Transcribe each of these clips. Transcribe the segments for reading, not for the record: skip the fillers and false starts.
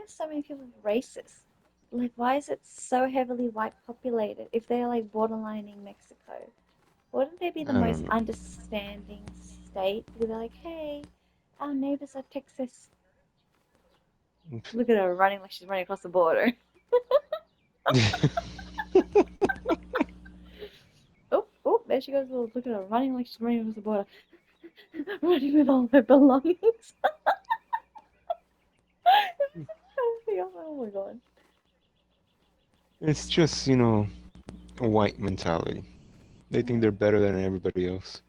are so many people racist? Like, why is it so heavily white populated if they're like borderlining Mexico? Wouldn't they be the I don't most know. understanding state? Because they're like, hey, our neighbors are Texas. Look at her running like she's running across the border. Oh, oh, there she goes. Oh, look at her running like she's running across the border, running with all her belongings. Oh my god. It's just, a white mentality. They think they're Mm, better than everybody else.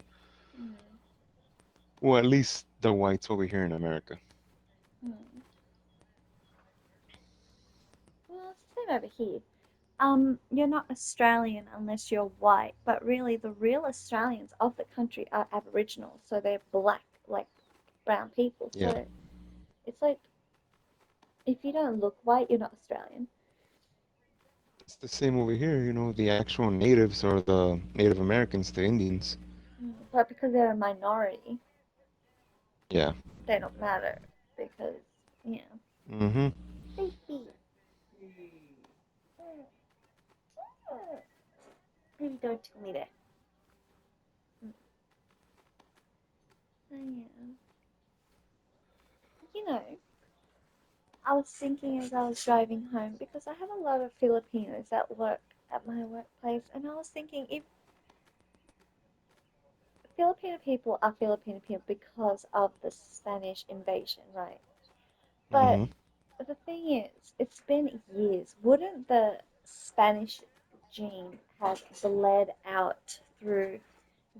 mm, Well, at least the whites over here in America. mm. Well, it's the same over here. You're not Australian unless you're white, but really the real Australians of the country are Aboriginal, so they're black, like brown people. Yeah. So it's like if you don't look white, you're not Australian. It's the same over here, the actual natives or the Native Americans, the Indians. But because they're a minority, Yeah. they don't matter because you know. Mm-hmm. Baby, baby, don't tell me that. Oh, yeah. You know, I was thinking as I was driving home because I have a lot of Filipinos that work at my workplace, and I was thinking if Filipino people are Filipino people because of the Spanish invasion, right? But Mm-hmm. the thing is, it's been years. Wouldn't the Spanish gene have bled out through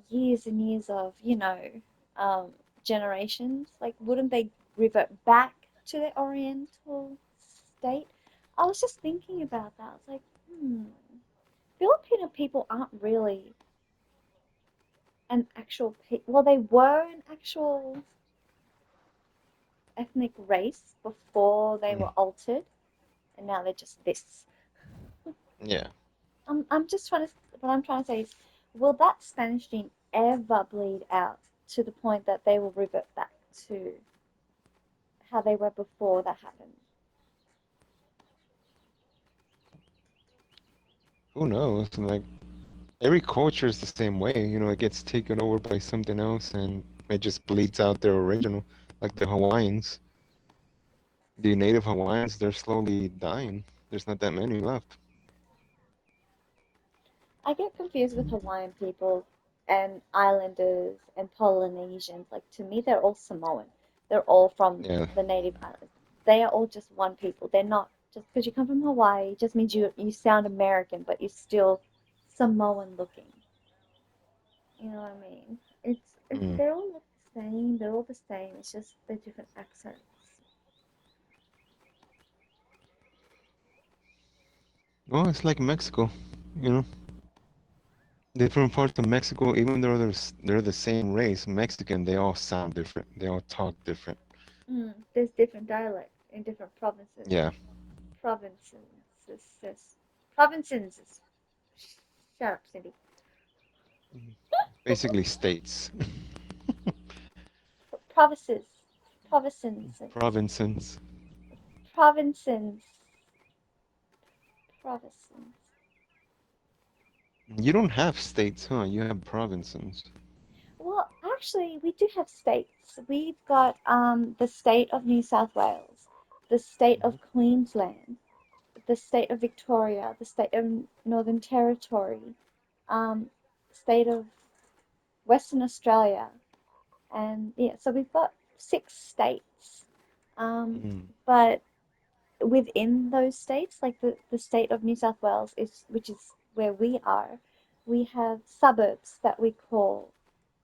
years and years of, um, generations? Like, wouldn't they revert back to their Oriental state? I was just thinking about that. I was like, Filipino people aren't really an actual people. Well, they were an actual ethnic race before they were altered, and now they're just this. Yeah. I'm just trying to. What I'm trying to say is, will that Spanish gene ever bleed out to the point that they will revert back to how they were before that happened? Who knows? Like every culture is the same way. It gets taken over by something else and it just bleeds out their original. Like the Hawaiians, the native Hawaiians, they're slowly dying. There's not that many left. I get confused with Hawaiian people and Islanders and Polynesians. Like to me, they're all Samoan. They're all from Yeah. the native islands. They are all just one people. They're not just because you come from Hawaii just means you sound American, but you're still Samoan looking. You know what I mean? It's Mm. they all look the same. They're all the same. It's just the different accents. Well, it's like Mexico, you know. Different parts of Mexico, even though they're the same race, Mexican, they all sound different. They all talk different. There's different dialects in different provinces. Yeah. Provinces. Provinces. Shut up, Cindy. Basically states. Provinces. Provinces. Provinces. Provinces. Provinces. You don't have states, huh? You have provinces. Well, actually, we do have states. We've got the state of New South Wales, the state Mhm. of Queensland, the state of Victoria, the state of Northern Territory, state of Western Australia, and yeah, so we've got 6 states. Mm. But within those states, like the state of New South Wales is, which is where we are, we have suburbs that we call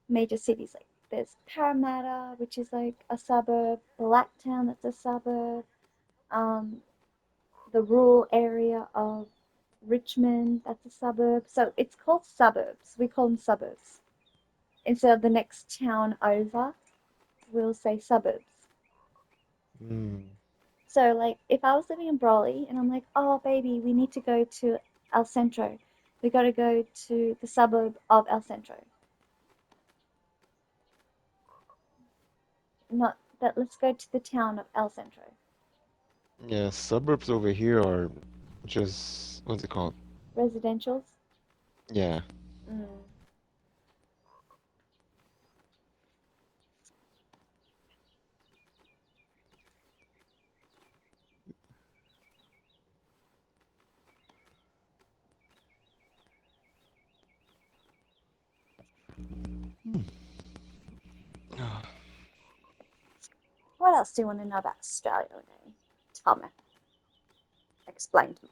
major cities. Like there's Parramatta, which is like a suburb, Blacktown, that's a suburb, um, the rural area of Richmond, that's a suburb. So it's called suburbs. We call them suburbs. Instead of the next town over, we'll say suburbs. Mm. So, like, if I was living in Brawley and I'm like, oh, baby, we need to go to El Centro, we got to go to the suburb of El Centro. Not that, let's go to the town of El Centro. Yeah, suburbs over here are just what's it called? Residentials. Yeah. Mm. Hmm. What else do you want to know about Australia, Renee? Tell me. Explain to me.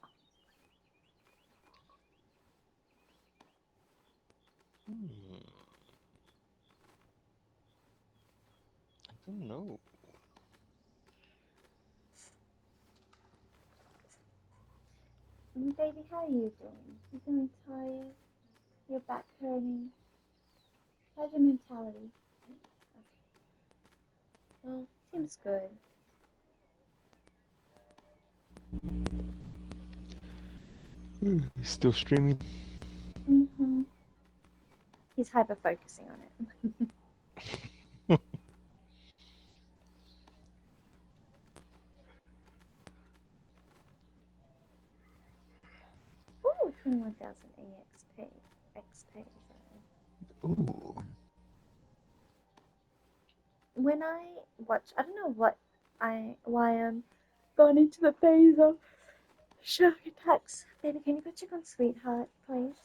Hmm, I don't know. Baby, how are you doing? You feeling tired? Your back hurting? How's your mentality? Okay. Well, seems good. Still streaming? Mm-hmm. He's hyper focusing on it. Ooh, 21,000 EXP. XP, sorry. Ooh. When I watch, I don't know why I'm gone into the phase of shark attacks. Baby, can you go check on Sweetheart, please?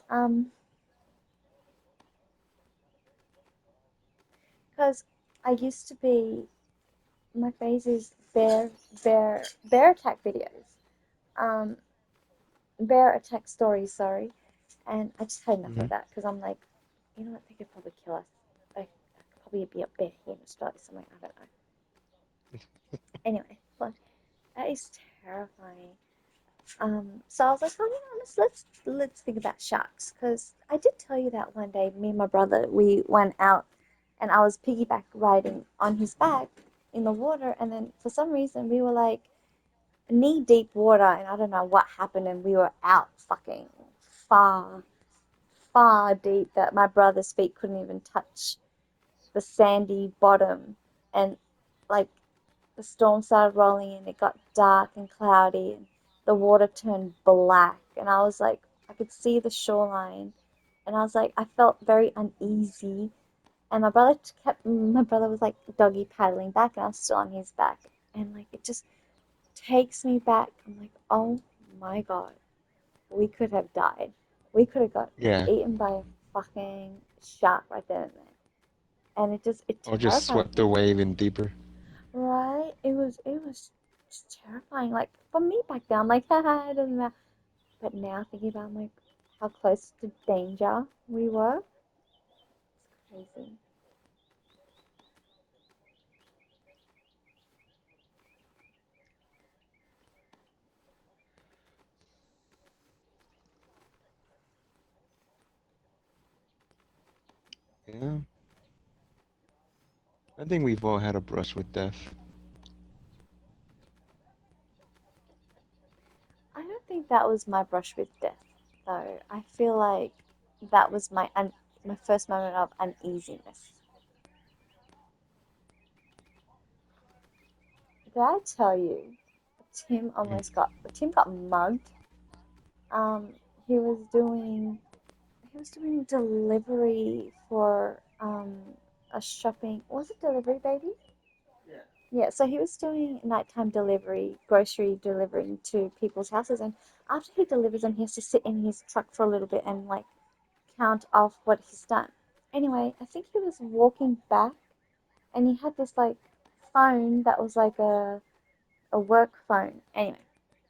Because I used to be, my phase is bear attack videos. Um, bear attack stories, sorry. And I just had enough Hmm. of that because I'm like, you know what, they could probably kill us. I could probably be up there here in Australia somewhere, I don't know. Anyway, but that is terrifying. So I was like, oh, you know, let's think about sharks because I did tell you that one day, me and my brother, we went out and I was piggyback riding on his back in the water, and then for some reason we were like knee deep water, and I don't know what happened, and we were out fucking far, far deep that my brother's feet couldn't even touch the sandy bottom, and like the storm started rolling in, it got dark and cloudy, and the water turned black. And I was like, I could see the shoreline, and I was like, I felt very uneasy. And my brother was like doggy paddling back, and I was still on his back. And like, it just takes me back. I'm like, oh my God, we could have died. We could have got Yeah. eaten by a fucking shark right then and there. And it Or just terrifies swept me. away even deeper. Right? It was just terrifying. Like for me back then, I'm like, haha, it doesn't matter. But now thinking about like how close to danger we were, it's crazy. Yeah. I think we've all had a brush with death. I don't think that was my brush with death, though. I feel like that was my first moment of uneasiness. Did I tell you Mm. Tim got mugged? Um, he was doing he was doing delivery for a shopping. Was it delivery, baby? Yeah, so he was doing nighttime delivery, grocery delivering to people's houses, and after he delivers them, he has to sit in his truck for a little bit and like count off what he's done. Anyway, I think he was walking back, and he had this like phone that was like a work phone. Anyway,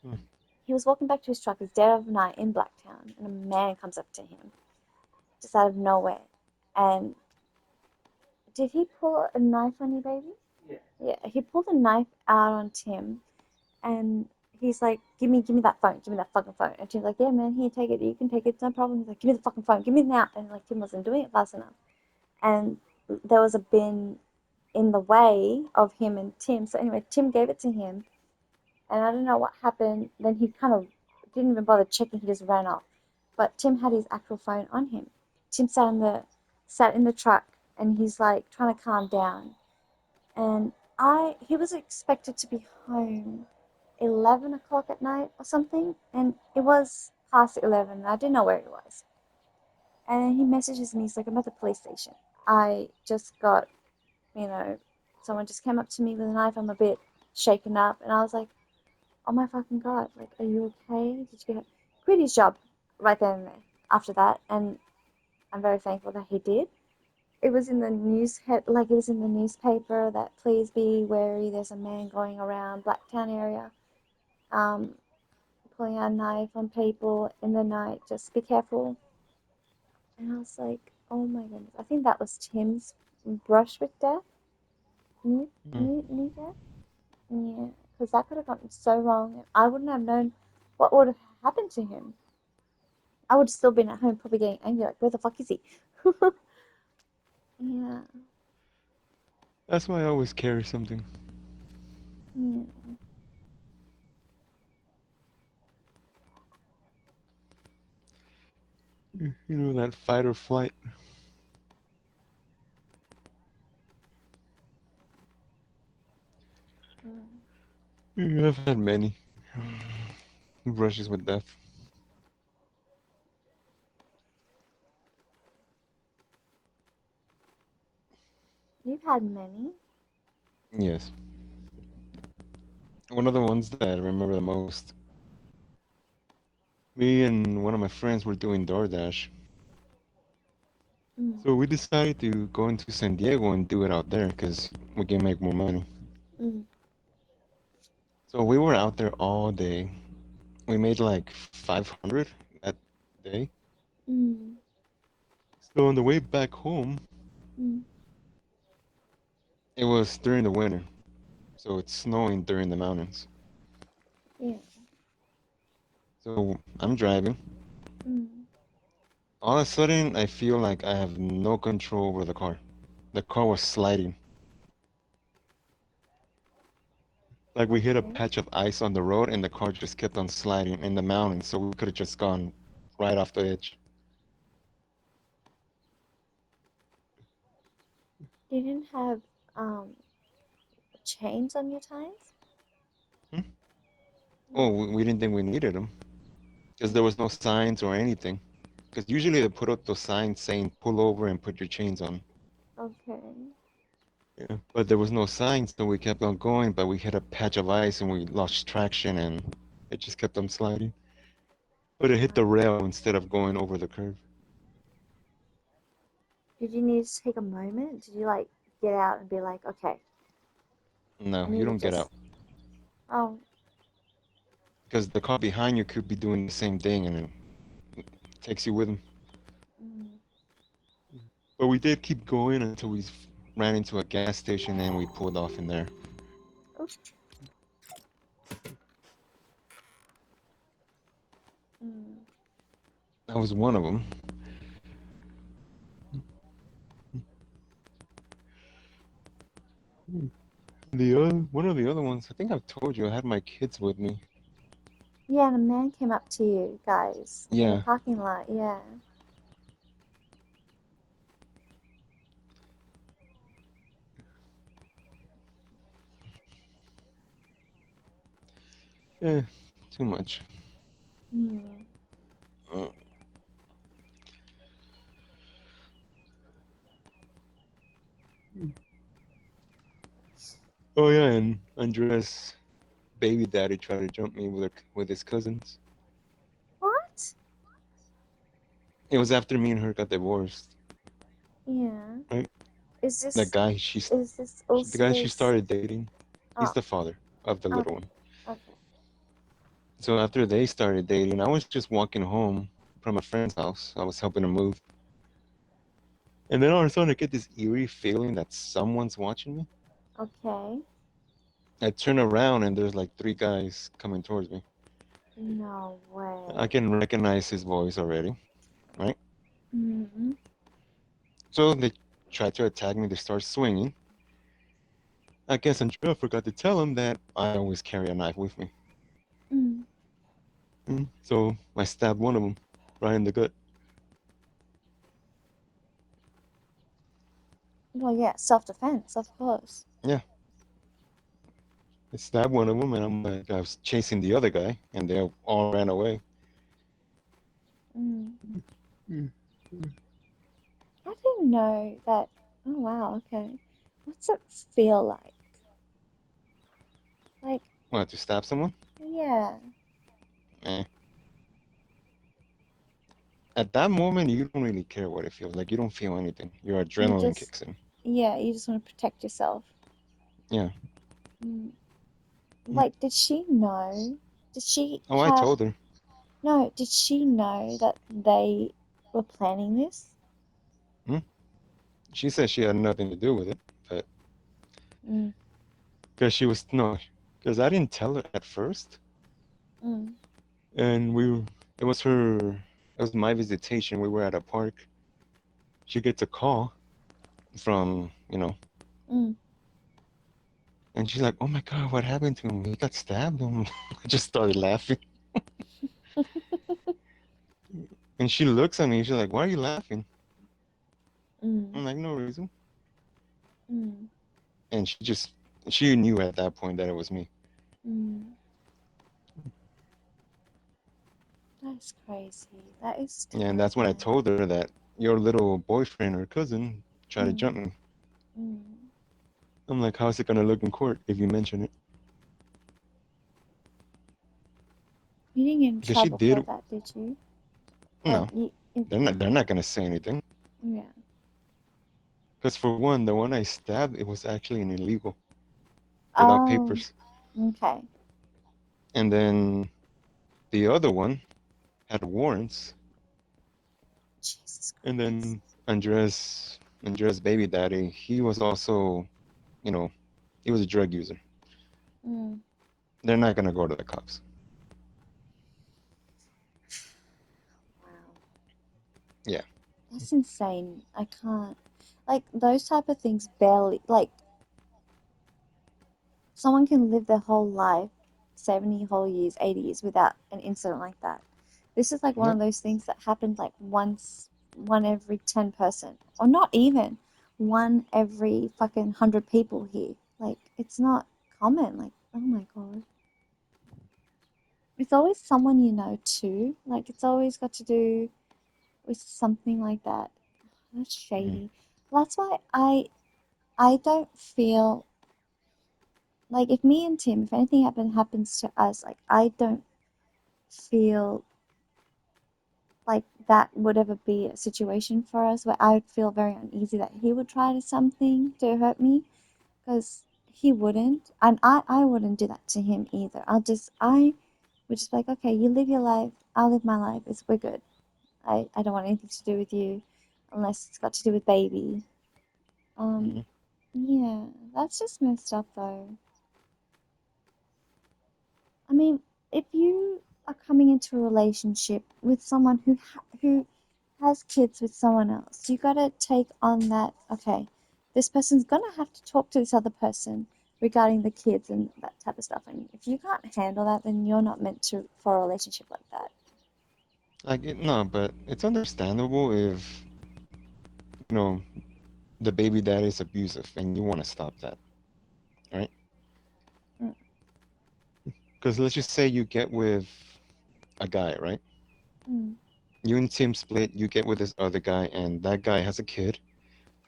Mm. he was walking back to his truck. It's dead of night in Blacktown, and a man comes up to him just out of nowhere. And did he pull a knife on you, baby? Yeah, he pulled a knife out on Tim, and he's like, give me that phone, give me that fucking phone." And Tim's like, "Yeah, man, here, take it. You can take it. It's no problem." He's like, "Give me the fucking phone. Give me it now." And like Tim wasn't doing it fast enough, and there was a bin in the way of him and Tim. So anyway, Tim gave it to him, and I don't know what happened. Then he kind of didn't even bother checking. He just ran off. But Tim had his actual phone on him. Tim sat in the truck, and he's like trying to calm down. And I he was expected to be home 11 o'clock at night or something, and it was past 11. And I didn't know where he was. And he messages me. He's like, "I'm at the police station. I just got, you know, someone just came up to me with a knife. I'm a bit shaken up." And I was like, "Oh my fucking god! Like, are you okay? Did you get?" Quit his job right then and there. After that, and I'm very thankful that he did. It was in the like it was in the newspaper that please be wary. There's a man going around Blacktown area, um, pulling out a knife on people in the night. Just be careful. And I was like, oh my goodness. I think that was Tim's brush with death, Mm. near death. Yeah, because that could have gotten so wrong. I wouldn't have known what would have happened to him. I would have still been at home, probably getting angry, like, where the fuck is he? Yeah, That's why I always carry something. yeah. You know, that fight or flight. Mm. I've had many brushes with death. You've had many. Yes. One of the ones that I remember the most. Me and one of my friends were doing DoorDash. Mm, So we decided to go into San Diego and do it out there because we can make more money. mm, So we were out there all day. We made like 500 that day. mm, So on the way back home, mm. it was during the winter. So it's snowing during the mountains. Yeah. So I'm driving. Mm. All of a sudden, I feel like I have no control over the car. The car was sliding. Like we hit a Okay. patch of ice on the road and the car just kept on sliding in the mountains. So we could have just gone right off the edge. You didn't have um chains on your tires? Hmm? Oh, No. we didn't think we needed them because there was no Okay. signs or anything. Because usually they put up those signs saying pull over and put your chains on. Okay. Yeah. But there was no sign, so we kept on going, but we hit a patch of ice and we lost traction and it just kept on sliding. But it hit the Wow. rail instead of going over the curve. Did you need to take a moment? Did you like get out and be like, okay, I No, you need to don't get just, out oh, because the car behind you could be doing the same thing and it takes you with them. mm, But we did keep going until we ran into a gas station and we pulled off in there. oops, mm. That was one of them. One of the other ones, I think I've told you, I had my kids with me. Yeah, and a man came up to you guys in the Yeah, parking lot. Yeah. eh, too much. Mm. Uh, oh yeah, and Andres' baby daddy tried to jump me with his cousins. What? It was after me and her got divorced, Yeah. right? Is The this guy is this the guy she also started dating, he's oh, the father of the little okay. one. Okay. So after they started dating, I was just walking home from a friend's house. I was helping him move. And then all of a sudden I get this eerie feeling that someone's watching me. Okay. I turn around and there's like three guys coming towards me. No I way. can recognize his voice already, right? Mm. So they try to attack me. They start swinging. I guess Andrea forgot to tell him that I always carry a knife with me. Mm. So I stabbed one of them right in the gut. Well, yeah, self-defense, of course. Yeah. I stabbed one of them, and I'm like, I was chasing the other guy, and they all ran away. Mm. Mm. I didn't know that. Oh wow, okay. What's it feel like? Like, What, to stab someone? yeah, Eh. At that moment, you don't really care what it feels like. You don't feel anything. Your you adrenaline just, kicks in. yeah, you just want to protect yourself. Yeah. Mm. Mm. Like, did she know? Did she Oh, I have, told her. no, did she know that they were planning this? Hmm? She said she had nothing to do with it, but Mm, because she was no, because I didn't tell her at first, mm, and it was her, it was my visitation. We were at a park. She gets a call from, mm. and she's like, "Oh my God, what happened to him? He got stabbed." I just started laughing, and she looks at me. She's like, "Why are you laughing?" Mm, I'm like, "No reason." mm, And she knew at that point that it was me. mm. That's crazy. That is And that's when I terrifying. told her that your little boyfriend or cousin tried to jump Mm, me. mm. I'm like, how's it gonna look in court if you mention it? You didn't get in Because she trouble for did. that, did you? Or No, you, it, they're not gonna say anything. yeah. Because for one, the one I stabbed, it was actually an illegal without Oh, papers. okay. And then the other one had warrants. Jesus And Christ. then Andres baby daddy, he was also, you know, he was a drug user. Mm, They're not gonna go to the cops. wow. Yeah. That's insane. I can't. Like, those type of things barely, like, someone can live their whole life, 70 whole years, 80 years, without an incident like that. This is like one Yep. of those things that happened like once, one every 10 person, or not even one every fucking 100 people here. Like, it's not common. Like, oh my God. It's always someone you know too. Like, it's always got to do with something like that. That's Mm-hmm. shady. That's why I don't feel like if me and Tim, if anything happens to us, like I don't feel like that would ever be a situation for us where I would feel very uneasy that he would try to something to hurt me because he wouldn't, and I wouldn't do that to him either. I would just be like, okay, you live your life, I'll live my life. We're good. I don't want anything to do with you unless it's got to do with baby. Mm-hmm. Um, yeah, that's just messed up though. I mean, if you are coming into a relationship with someone who has kids with someone else, you gotta take on that. Okay, this person's gonna have to talk to this other person regarding the kids and that type of stuff. And if you can't handle that, then you're not meant to for a relationship like that. No, but it's understandable if, you know, the baby daddy is abusive and you want to stop that, right? Mm, Because let's just say you get with a guy, right? mm, You and Tim split, you get with this other guy, and that guy has a kid,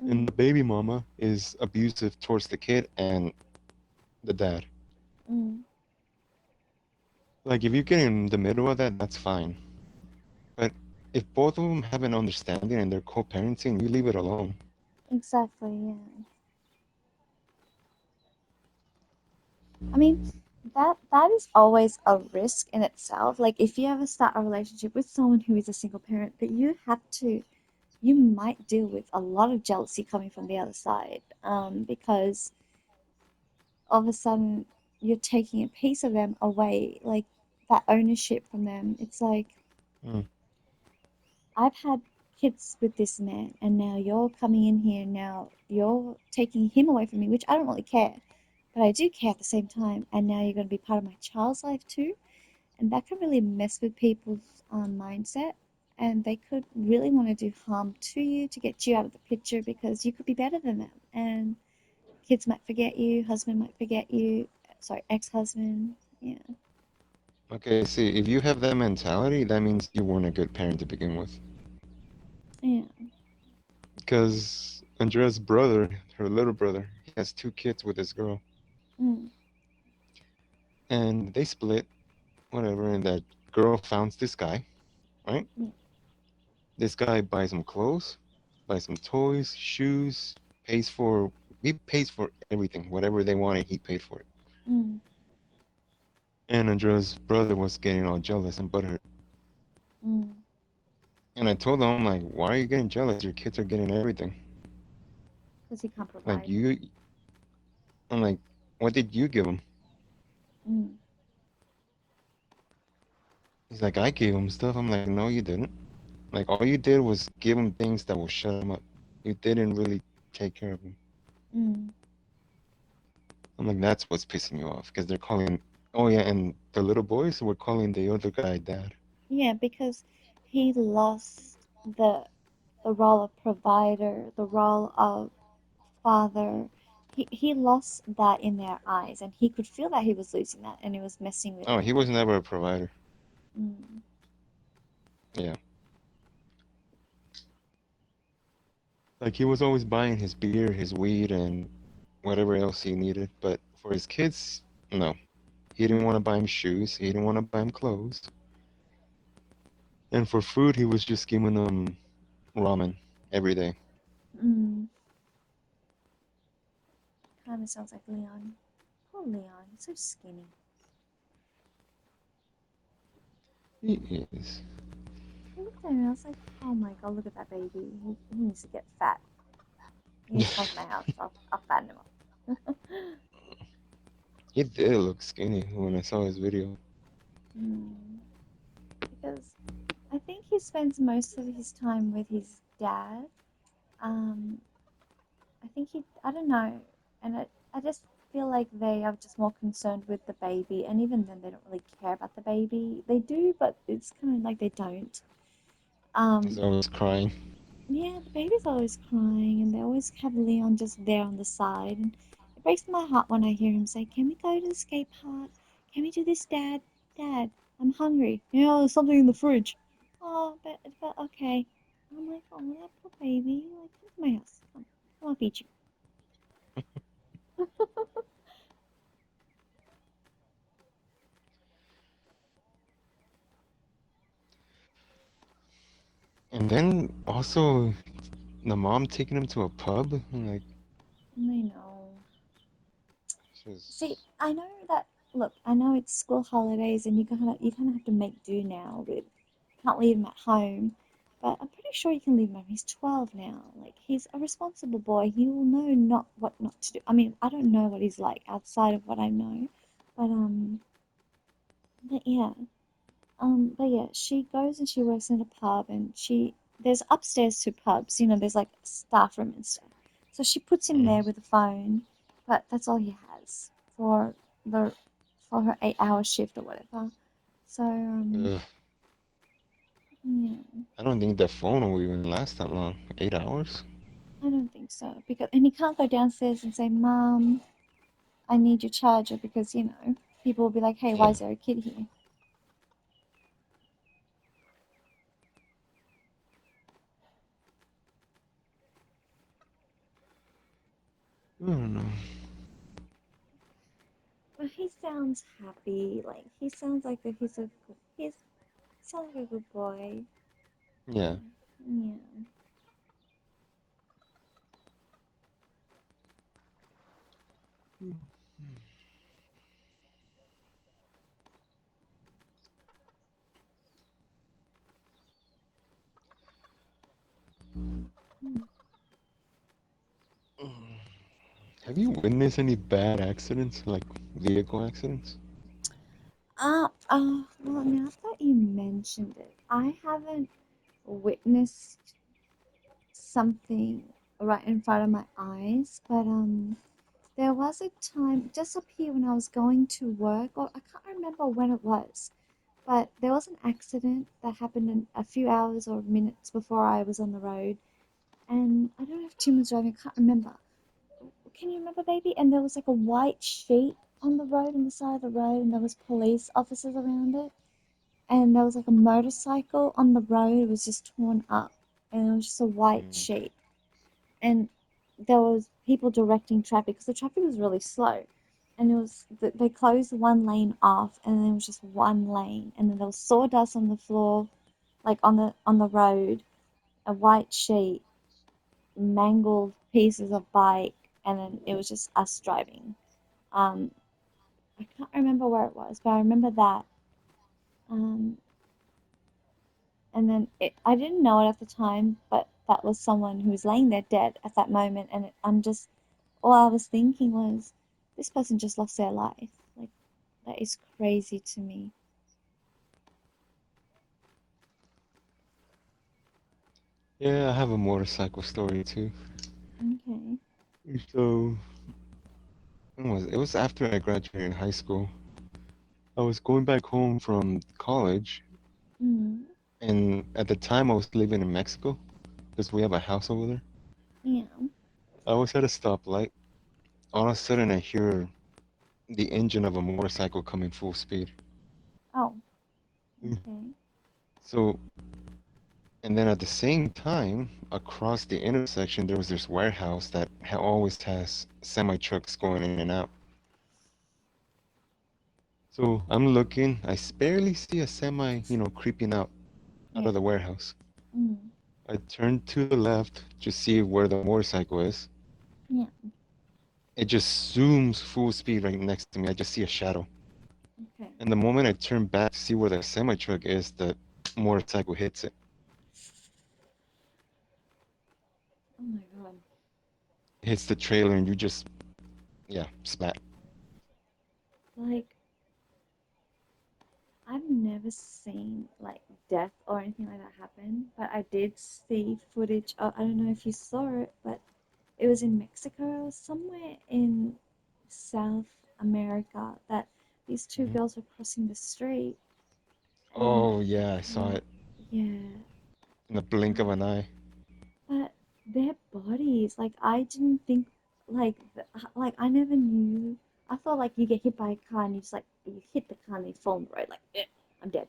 and mm, the baby mama is abusive towards the kid and the dad. mm. Like, if you get in the middle of that, that's fine. But if both of them have an understanding and they're co-parenting, you leave it alone. Exactly. Yeah. I mean, that is always a risk in itself. Like if you ever start a relationship with someone who is a single parent, but you might deal with a lot of jealousy coming from the other side, because all of a sudden you're taking a piece of them away, like that ownership from them. It's like Mm, I've had kids with this man, and now you're coming in here, now you're taking him away from me, which I don't really care, but I do care at the same time. And now you're going to be part of my child's life too, and that can really mess with people's mindset. And they could really want to do harm to you to get you out of the picture because you could be better than them. And kids might forget you, husband might forget you. sorry, ex-husband. Yeah, Okay, see, if you have that mentality, that means you weren't a good parent to begin with. yeah, Because Andrea's brother, her little brother, he has two kids with this girl. mm, And they split, whatever, and that girl found this guy, right? yeah, This guy buys him clothes, buys some toys, shoes, pays for he pays for everything. Whatever they wanted, he paid for it. mm, And Andrea's brother was getting all jealous and butthurt. mm. And I told him, I'm like, why are you getting jealous? Your kids are getting everything. Because he can't Like provide. you, I'm like, what did you give him? Mm, He's like, I gave him stuff. I'm like, no, you didn't. Like all you did was give him things that will shut him up. You didn't really take care of him. mm. I'm like, that's what's pissing you off because they're calling. Oh yeah, and the little boys were calling the other guy dad. Yeah, because he lost the role of provider, the role of father. He lost that in their eyes, and he could feel that he was losing that, and it was messing with Oh, he him. was never a provider. Mm, Yeah, like he was always buying his beer, his weed, and whatever else he needed. But for his kids, no. He didn't want to buy him shoes. He didn't want to buy him clothes. And for food, he was just giving them ramen every day. mm. Kind of sounds like Leon. Poor Leon, he's so skinny. He is. I looked at him and I was like, oh my god, look at that baby. He needs to get fat. He needs to come to my house. I'll fatten him up. He did look skinny when I saw his video. Mm, because I think he spends most of his time with his dad. Um, I think I don't know, and I just feel like they are just more concerned with the baby, and even then they don't really care about the baby. They do, but it's kind of like they don't. He's Um, always crying. yeah, the baby's always crying, and they always have Leon just there on the side, and it breaks my heart when I hear him say, "Can we go to the skate park? Can we do this, Dad? Dad, I'm hungry. Yeah, there's something in the fridge. Oh, but okay." I'm like, "Oh, that poor baby. Like, come to my house. Come, I'll feed you." And then also the mom taking him to a pub. I'm like, I know. See, just I know that. Look, I know it's school holidays, and you kind of have to make do now with can't leave him at home. But I'm pretty sure you can leave him at home. He's 12 now. Like he's a responsible boy. He will know not what not to do. I mean, I don't know what he's like outside of what I know, but but yeah, but yeah, she goes and she works in a pub, and there's upstairs two pubs. There's like staff room and stuff. So she puts him there mm, with a phone, but that's all he has the for her 8 hour shift or whatever. So ugh. yeah, I don't think the phone will even last that long. 8 hours? I don't think so and he can't go downstairs and say, "Mom, I need your charger," because people will be like, "Hey, why Yeah. is there a kid here?" I don't know. But he sounds happy. Like he sounds like that. He's sounds like a good boy. Yeah. Yeah. Mm. Have you witnessed any bad accidents, like vehicle accidents? Well, now that you mentioned it, I haven't witnessed something right in front of my eyes, but there was a time just up here when I was going to work, or I can't remember when it was, but there was an accident that happened in a few hours or minutes before I was on the road, and I don't know if Tim was driving, I can't remember. Can you remember, baby? And there was like a white sheet. on the road, on the side of the road, and there was police officers around it, and there was like a motorcycle on the road. It was just torn up, and it was just a white Mm. sheet, and there was people directing traffic because the traffic was really slow, and it was they closed one lane off, and then it was just one lane, and then there was sawdust on the floor, like on the road, a white sheet, mangled pieces of bike, and then it was just us driving. Um, I can't remember where it was, but I remember that. Um, and then I didn't know it at the time, but that was someone who was laying there dead at that moment, and I'm just all I was thinking was, this person just lost their life. Like that is crazy to me. Yeah, I have a motorcycle story too. Okay. So, when was it? It was after I graduated high school. I was going back home from college, Mm. and at the time I was living in Mexico because we have a house over there. Yeah. I was at a stoplight. All of a sudden, I hear the engine of a motorcycle coming full speed. Oh. Mm. Okay. So, and then at the same time, across the intersection, there was this warehouse that always has semi trucks going in and out. So I'm looking, I barely see a semi, creeping out Yeah. of the warehouse. Mm. I turn to the left to see where the motorcycle is. Yeah. It just zooms full speed right next to me. I just see a shadow. Okay. And the moment I turn back to see where the semi truck is, the motorcycle hits it. Oh my god. Hits the trailer and you just, yeah, splat. Like I've never seen like death or anything like that happen, but I did see footage of, I don't know if you saw it, but it was in Mexico or somewhere in South America that these two Mhm. girls were crossing the street and Oh, yeah, I saw they, it yeah, in the blink of but an eye. but their bodies, like I didn't think like I never knew. I thought like you get hit by a car and you just like you hit the car and you fall on the road like I'm dead.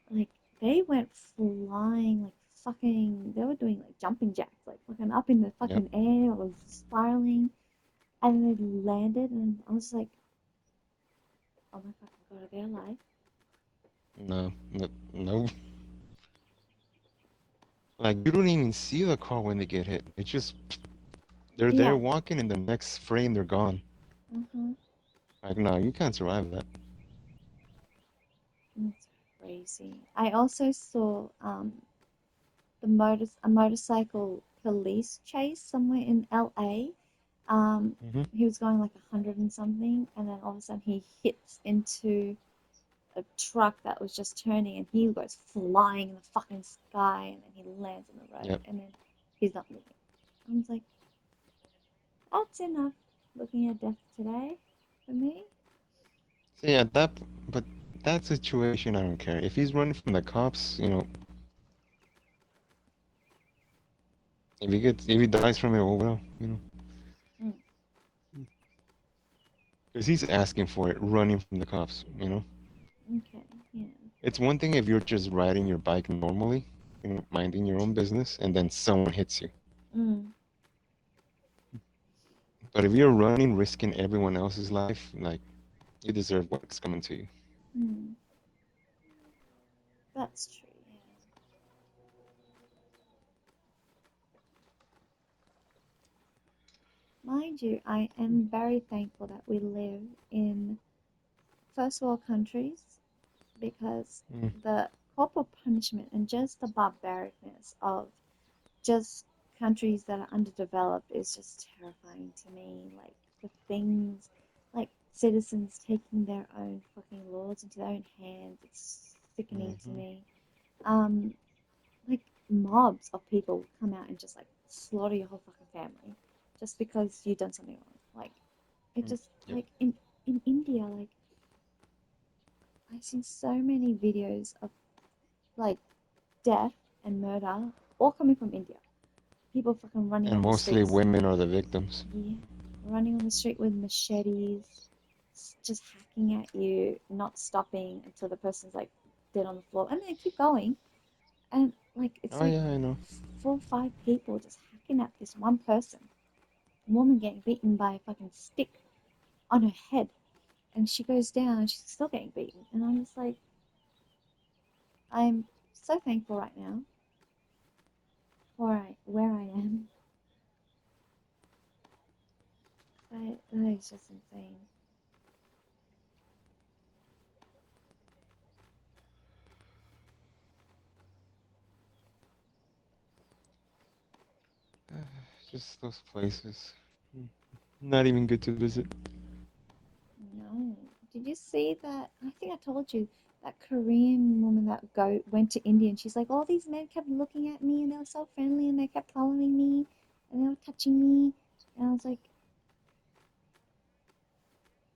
Like they went flying like fucking. They were doing like jumping jacks, like fucking up in the Yep. fucking air or spiraling, and they landed, and I was like, oh my fucking god, are they alive? No, no, no. Like you don't even see the car when they get hit. It's just they're there Yeah. walking, and the next frame they're gone. Uh-huh. Like no, you can't survive that. That's crazy. I also saw the a motorcycle police chase somewhere in LA. Hmm. He was going like 100 and something, and then all of a sudden he hits into a truck that was just turning, and he goes flying in the fucking sky, and then he lands on the road, Yep. and then he's not moving. I was like, that's enough looking at death today for me. So yeah, but that situation, I don't care. If he's running from the cops, if he dies from it, oh well. Mm, Because he's asking for it, running from the cops. okay, yeah. It's one thing if you're just riding your bike normally, minding your own business, and then someone hits you. Mm, But if you're running, risking everyone else's life, like you deserve what's coming to you. mm, that's true, yeah. Mind you, I am very thankful that we live in first world countries because Mm, the corporal punishment and just the barbaricness of just countries that are underdeveloped is just terrifying to me. Like the things, like citizens taking their own fucking laws into their own hands, it's sickening to hmm. me. Um, like mobs of people come out and just like slaughter your whole fucking family just because you've done something wrong. Like it Mm, just yep. like in India, like I've seen so many videos of like death and murder all coming from India. People fucking running And on the mostly streets. women are the victims. Yeah, running on the street with machetes, just hacking at you, not stopping until the person's like dead on the floor, and they keep going, and like it's Oh like yeah, I know. 4 or 5 people just hacking at this one person, woman getting beaten by a fucking stick on her head, and she goes down, and she's still getting beaten, and I'm just like, I'm so thankful right now for where I am. That is just insane. Just those places. Not even good to visit. No. Did you see that? I think I told you that Korean woman that go went to India and she's like, all these men kept looking at me and they were so friendly and they kept following me and they were touching me. And I was like,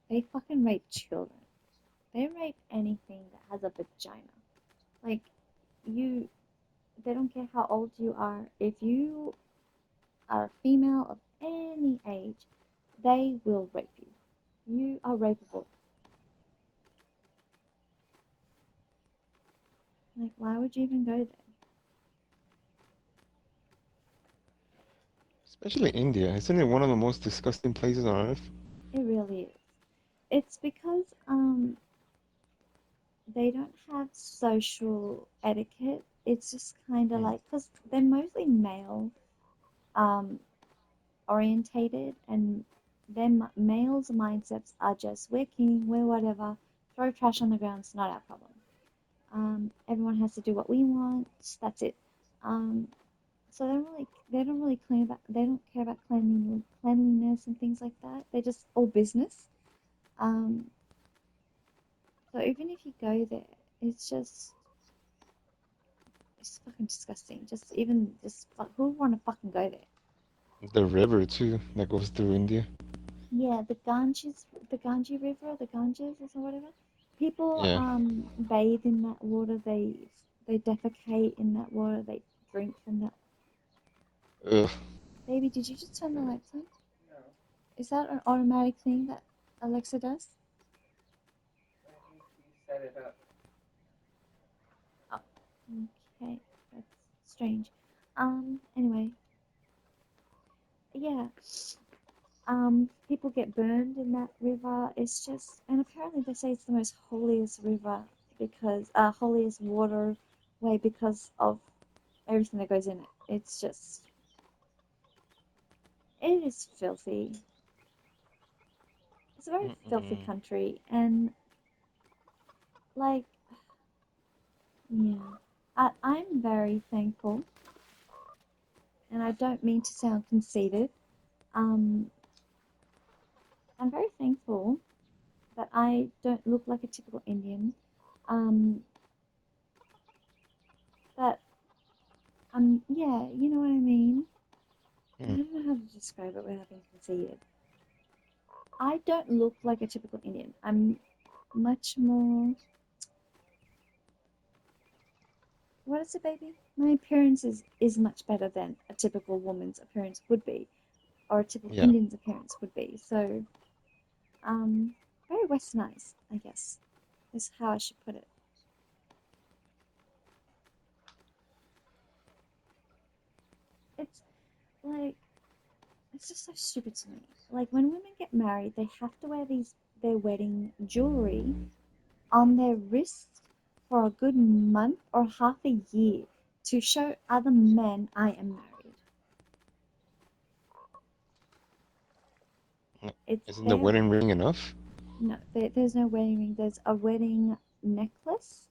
they fucking rape children. They rape anything that has a vagina. Like, you, they don't care how old you are. If you are a female of any age, they will rape you. You are rapeable. Like, why would you even go there? Especially India. Isn't it one of the most disgusting places on earth? It really is. It's because they don't have social etiquette. It's just kind of Mm. like because they're mostly male um orientated, and their males' mindsets are just we're king, we're whatever, throw trash on the ground, it's not our problem. Everyone has to do what we want. That's it. Um, so they don't really clean about they don't care about cleanliness and things like that. They're just all business. Um, so even if you go there, it's just it's fucking disgusting. Just even just who would want to fucking go there? The river too that goes through India. Yeah, the Ganges River, the Ganges or whatever. People Yeah. bathe in that water. They defecate in that water. They drink from that. Ugh. Baby, did you just turn the lights on? Is that an automatic thing that Alexa does? Oh, okay, that's strange. Anyway, yeah. People get burned in that river. It's just, and apparently they say it's the most holiest river because, holiest water way because of everything that goes in it. It's just, it is filthy. It's a very filthy Mm-mm. country, and like, yeah, I'm very thankful, and I don't mean to sound conceited. Um, I'm very thankful that I don't look like a typical Indian. Um, that yeah, you know what I mean. I Mm. don't know how to describe it without being conceited. I don't look like a typical Indian. I'm much more. What is it, baby? My appearance is much better than a typical woman's appearance would be, or a typical Yeah. Indian's appearance would be. So, um, very westernized, I guess, is how I should put it. It's like it's just so stupid to me. Like when women get married, they have to wear these their wedding jewelry on their wrist for a good month or half a year to show other men I am married. Mm. It's Isn't the their wedding ring enough? no, there's no wedding ring. There's a wedding necklace,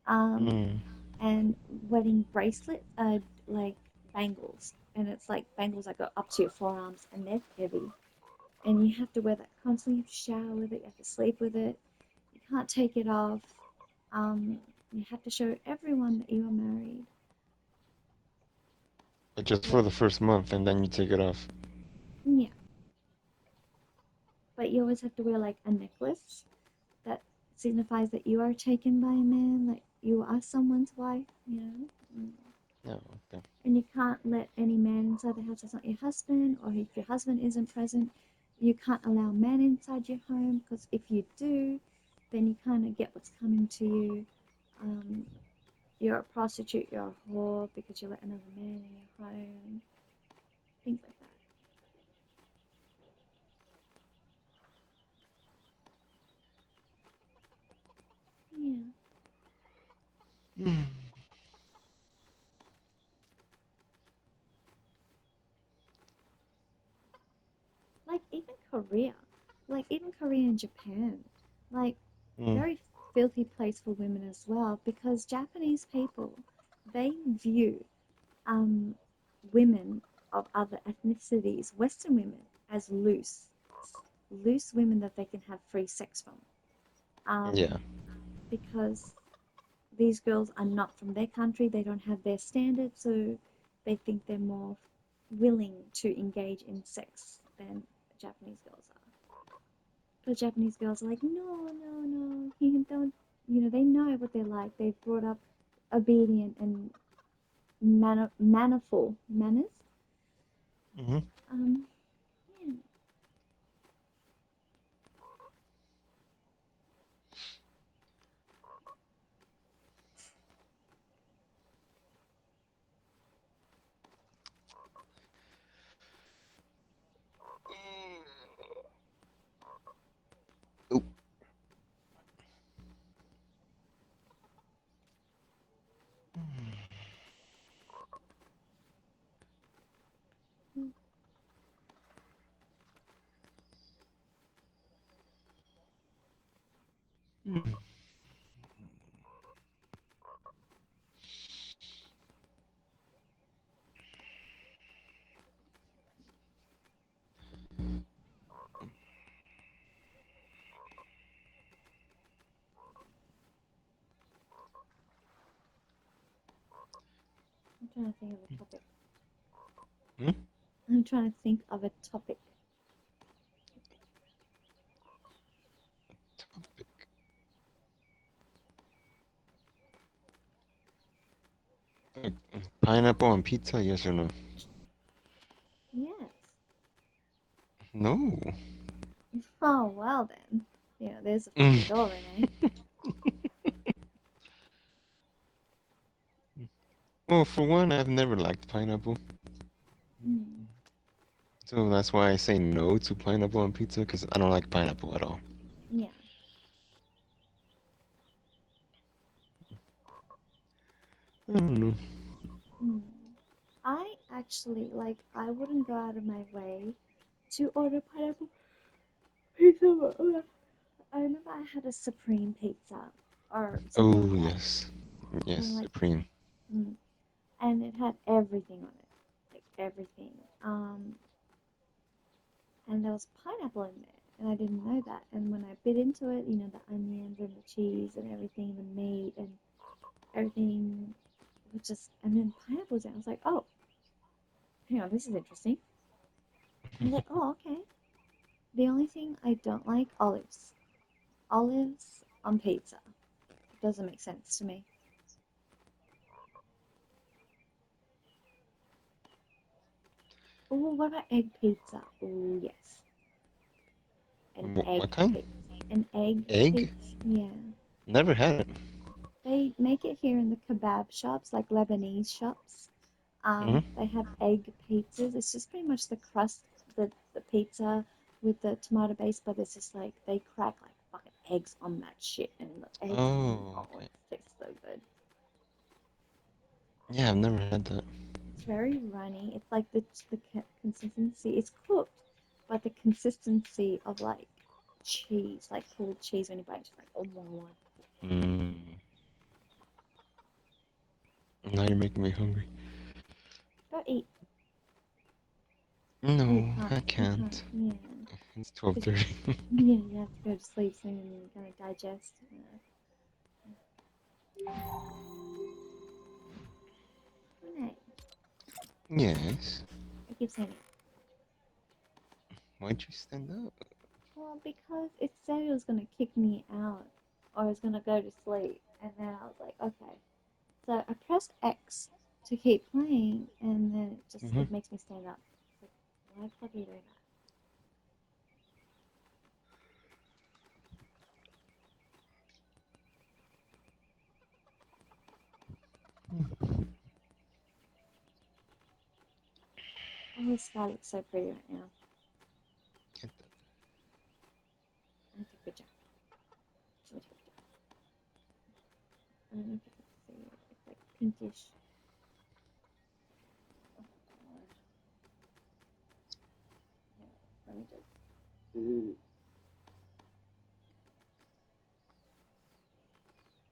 um, Mm. and wedding bracelet, like bangles, and it's like bangles that go up to your forearms, and they're heavy, and you have to wear that constantly. You have to shower with it. You have to sleep with it. You can't take it off. You have to show everyone that you are married. But just But for the first month, and then you take it off. yeah, but you always have to wear like a necklace that signifies that you are taken by a man, that you are someone's wife, you know. No. Okay. And you can't let any man inside the house that's not your husband, or if your husband isn't present, You can't allow men inside your home because if you do, then you kind of get what's coming to you. Um, you're a prostitute, you're a whore because you let another man in your home, things like that. Yeah, Mm. like even Korea and Japan, like Mm. very filthy place for women as well because Japanese people they view um, women of other ethnicities, Western women, as loose women that they can have free sex from. Yeah. Um, because these girls are not from their country, they don't have their standards, so they think they're more willing to engage in sex than Japanese girls are. But Japanese girls are like, no, no, no, you don't, they know what they're like. They've brought up obedient and mannerful manners. Hmm. Um, yeah. Oop. Mm. I'm trying to think of a topic. Mm. I'm trying to think of a topic. Topic. Uh, Pineapple on pizza, yes or no? Yes. No. Oh, well then. Yeah, there's a Mm. fucking door, Renee. Well, for one, I've never liked pineapple. Mm, So that's why I say no to pineapple on pizza because I don't like pineapple at all. yeah. I don't know. Mm. I actually, like, I wouldn't go out of my way to order pineapple pizza. I remember I had a Supreme pizza or something Oh, like that. yes. Yes, And, like, supreme. mm, and it had everything on it. Like, everything. And there was pineapple in there, and I didn't know that. And when I bit into it, the onions and the cheese and everything, the meat and everything was just, and then pineapple was in. I was like, oh, hang on, this is interesting. I was like, oh, okay. The only thing I don't like olives. Olives on pizza. It doesn't make sense to me. Oh, what about egg pizza? Oh, yes, an egg What kind? pizza. An egg Egg? pizza. Yeah. Never had it. They make it here in the kebab shops, like Lebanese shops. Hmm. They have egg pizzas. It's just pretty much the crust, the pizza with the tomato base, but it's just like they crack like fucking eggs on that shit, and the eggs, Oh, oh, it okay. tastes so good. Yeah, I've never had that. It's very runny. It's like the consistency. It's cooked, but the consistency of like cheese, like pulled cheese when you bite, it's just like oh my god. Mm. Now you're making me hungry. Go eat. Oh, you No, can't. I You can't. can't. Yeah, It's because 12:30. yeah, you have to go to sleep soon and you're gonna digest. Renee, Yes. I keep saying it. Why'd you stand up? Well, because it said it was gonna kick me out or I was gonna go to sleep, and then I was like, okay. So I pressed X to keep playing, and then Hmm. it makes me stand up. It's like, why the fuck are you doing that? Oh, the sky looks so pretty right now. Get I did a good job. I did a good job. I don't know if you can see it. It's like pinkish. Oh, let me just.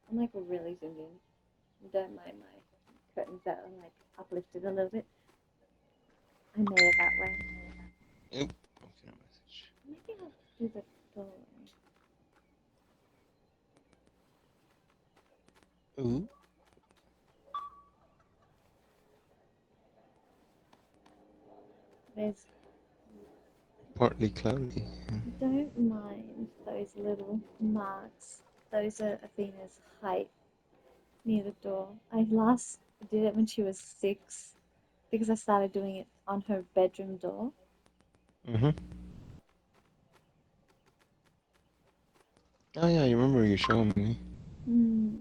I'm like really zoomed in. Don't mind my curtains that are like uplifted a little bit. I made it that way. that. Oop. Okay, message. Maybe I'll do the doorway. Ooh. There's. Partly cloudy. Don't mind those little marks. Those are Athena's height near the door. I last did it when she was 6 because I started doing it on her bedroom door. Mm-hmm. Oh yeah, you remember you showing me. Hmm.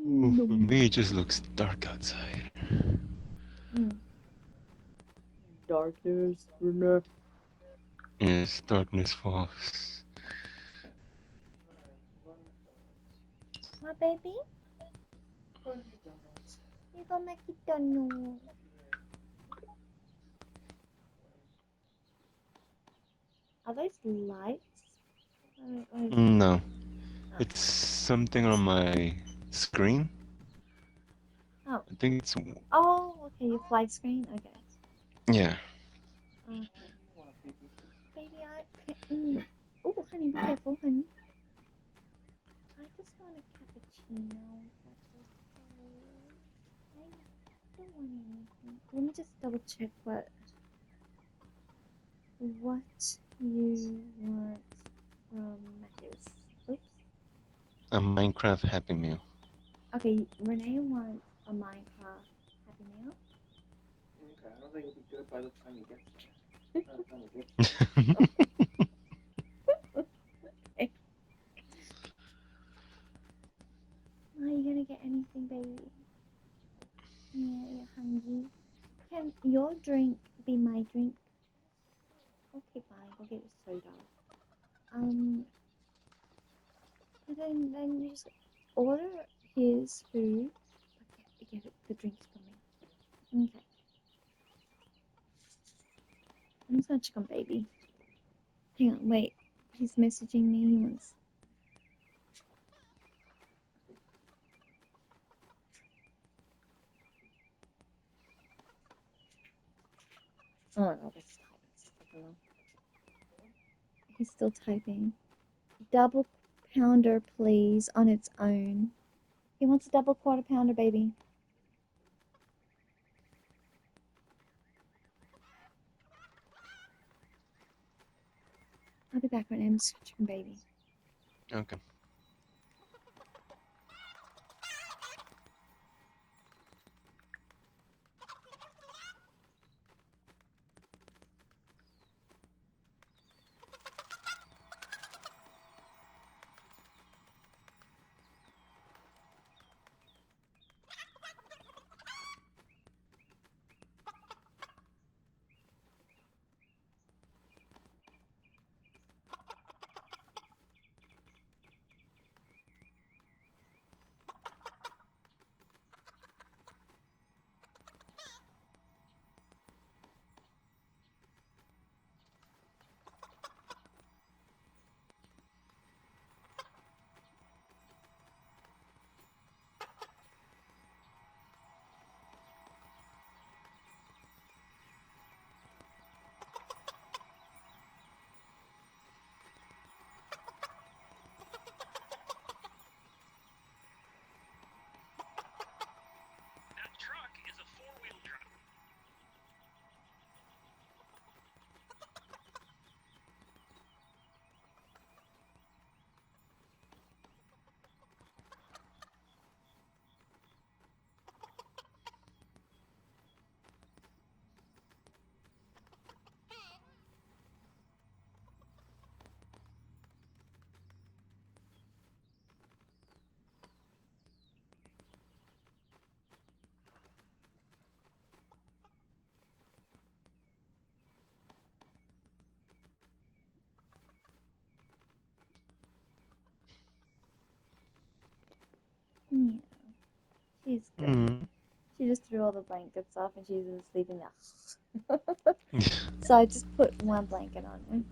Ooh, for Mm. me, it just looks dark outside. Mm. Darkness, Renee. Yes, darkness falls. My baby, you gonna make it done. Are those lights? What is it? No, Oh. it's something on my screen. Oh. I think it's Oh, okay, your flight screen? Okay. yeah. Okay. Baby, Oh, honey, be careful, honey. I just want a cappuccino. That's okay. I don't want anything. Let me just double check what you want from Matthews. Oops. A Minecraft Happy Meal. Okay, Renee wants a Minecraft Happy Meal. Okay, I don't think it'll be good by the time he gets there. By the time he gets Okay. Are you gonna get anything, baby? Yeah, you're hungry. Can your drink be my drink? Okay, fine. I'll get a soda. Um, and then you just order his food, but get the drinks for me. Okay. I'm just gonna check on baby. Hang on, wait. He's messaging me. He wants. Oh my god, this is taking long. He's still typing. Double pounder, please, on its own. He wants a double quarter pounder, baby. I'll be back when I'm just checking baby. Okay. Yeah, she's good. Mm. She just threw all the blankets off and she's just sleeping there. So I just put one blanket on her.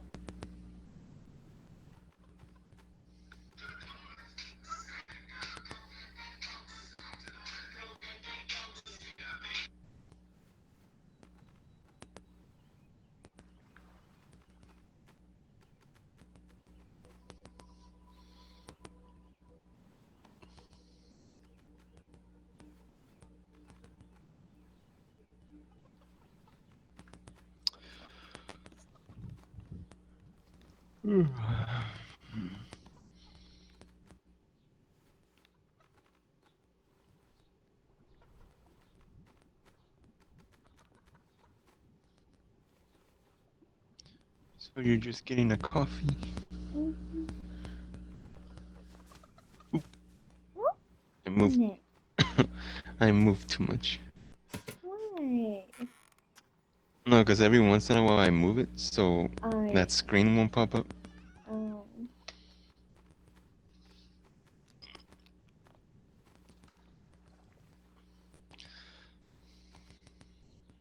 So you're just getting a coffee? Mm-hmm. Oop, What? I moved. No. I moved too much. Why? No, because every once in a while I move it, so Oh, that yeah. screen won't pop up. Um,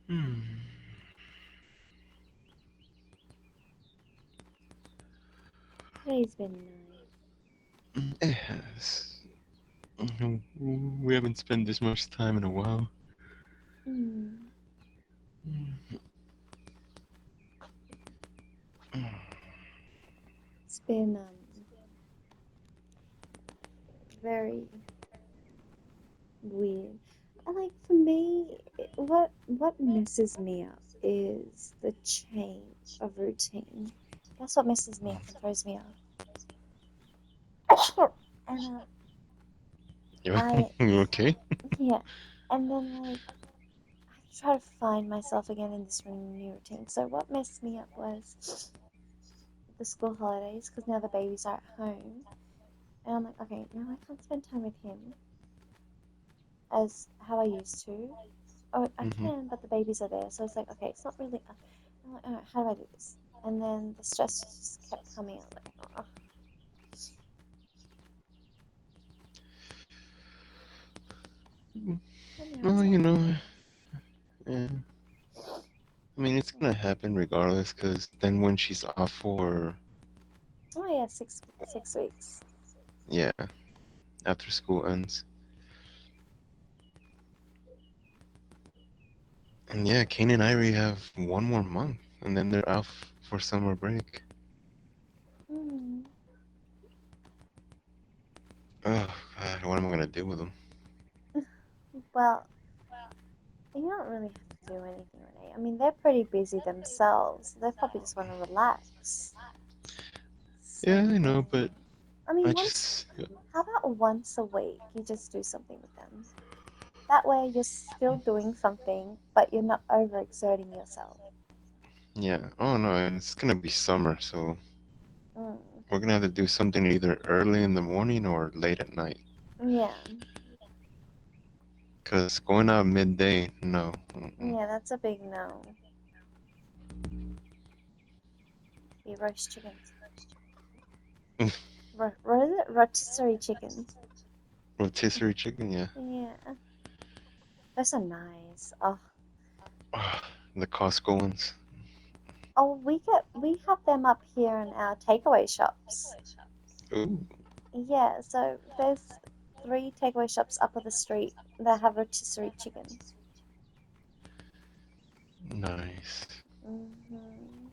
Hmm. today's been nice. It has. We haven't spent this much time in a while. Mm. It's been very weird. And like for me, what messes me up is the change of routine. That's what messes me up and throws me off. And You I you okay? yeah, and then like I try to find myself again in this new routine. So what messed me up was the school holidays because now the babies are at home, and I'm like, okay, now I can't spend time with him as how I used to. Oh, I Mm-hmm. can, but the babies are there, so it's like, okay, it's not really. I'm like, all right, how do I do this? And then the stress just kept coming. I was like, oh, but now Well, it's all yeah. I mean, it's gonna happen regardless, because then when she's off for, oh yeah, 6 weeks. yeah, after school ends. And yeah, Kane and Irie have one more month, and then they're off for summer break. Mm. Oh, God, what am I gonna do with them? Well, you don't really have to do anything, Renee. I mean, they're pretty busy themselves. They probably just want to relax. Yeah, So, I know, but I mean, I once, just, how about once a week you just do something with them? That way you're still doing something, but you're not overexerting yourself. yeah. Oh no, and it's gonna be summer, so Mm. we're gonna have to do something either early in the morning or late at night. Yeah, Cause going out midday, no. yeah, that's a big no. The roast chickens. What is it? Rotisserie chickens. Rotisserie chicken, yeah. Yeah, those are nice. Oh, The Costco ones. oh, we have them up here in our takeaway shops. Ooh, Yeah, so there's three takeaway shops up on the street that have rotisserie chickens. nice. Hmm.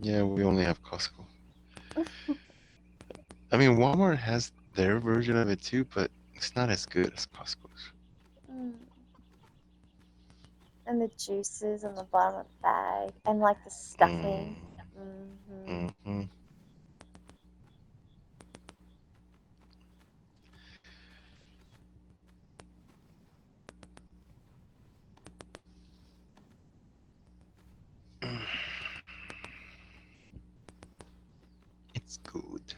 Yeah, we only have Costco. I mean, Walmart has their version of it too, but it's not as good as Costco's. Mm. And the juices on the bottom of the bag, and like the stuffing. Mm, Hmm. mm-hmm. It's good.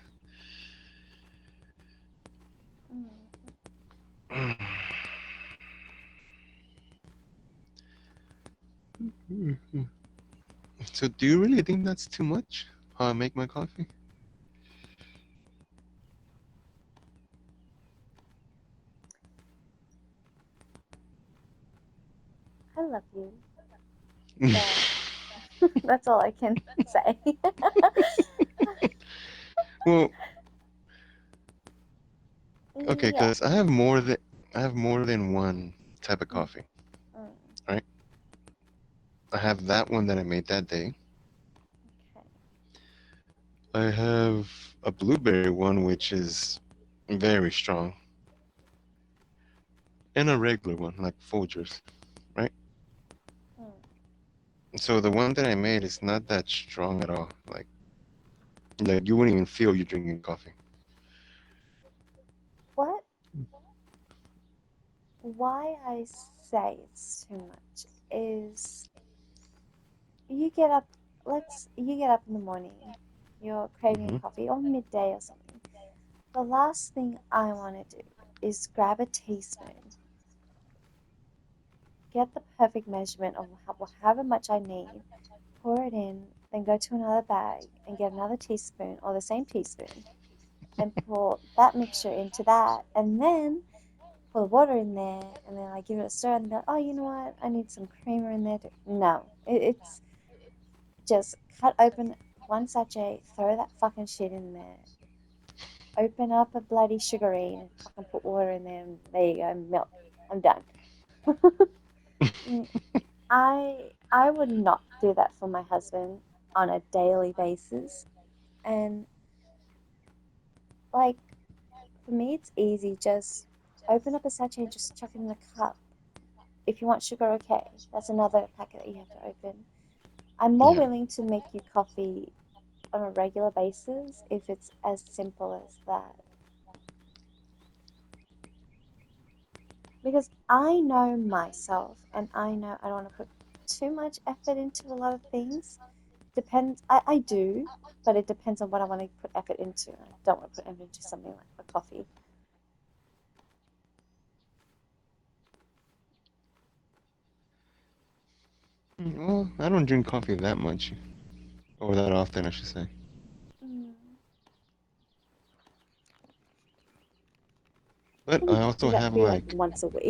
Mm. So, do you really think that's too much? How I make my coffee? you, but that's all I can say. Well, okay, Yeah. because I have more than one type of Mm, coffee, mm, right? I have that one that I made that day. okay. I have a blueberry one, which is very strong, and a regular one, like Folgers, right? Mm. So the one that I made is not that strong at all. Like you wouldn't even feel you're drinking coffee. What? Why I say it's too much is you get up in the morning, you're craving Hmm. a coffee or midday or something. The last thing I want to do is grab a teaspoon, get the perfect measurement of however much I need, pour it in, then go to another bag and get another teaspoon or the same teaspoon, then pour that mixture into that, and then pour the water in there, and then I give it a stir, and go, oh, you know what? I need some creamer in there too. No, it's just cut open one sachet, throw that fucking shit in there, open up a bloody sugarine, and fucking put water in there, and there you go, milk. I'm done. I would not do that for my husband on a daily basis, and like for me, it's easy. Just open up a sachet, just chuck it in a cup. If you want sugar, okay, that's another packet that you have to open. I'm more Yeah. willing to make you coffee on a regular basis if it's as simple as that. Because I know myself and I know I don't want to put too much effort into a lot of things. Depends, I do, but it depends on what I want to put effort into. I don't want to put effort into something like a coffee. Well, I don't drink coffee that much, or that often, I should say. Mm. But Maybe I also coffee that have would be like like once a week.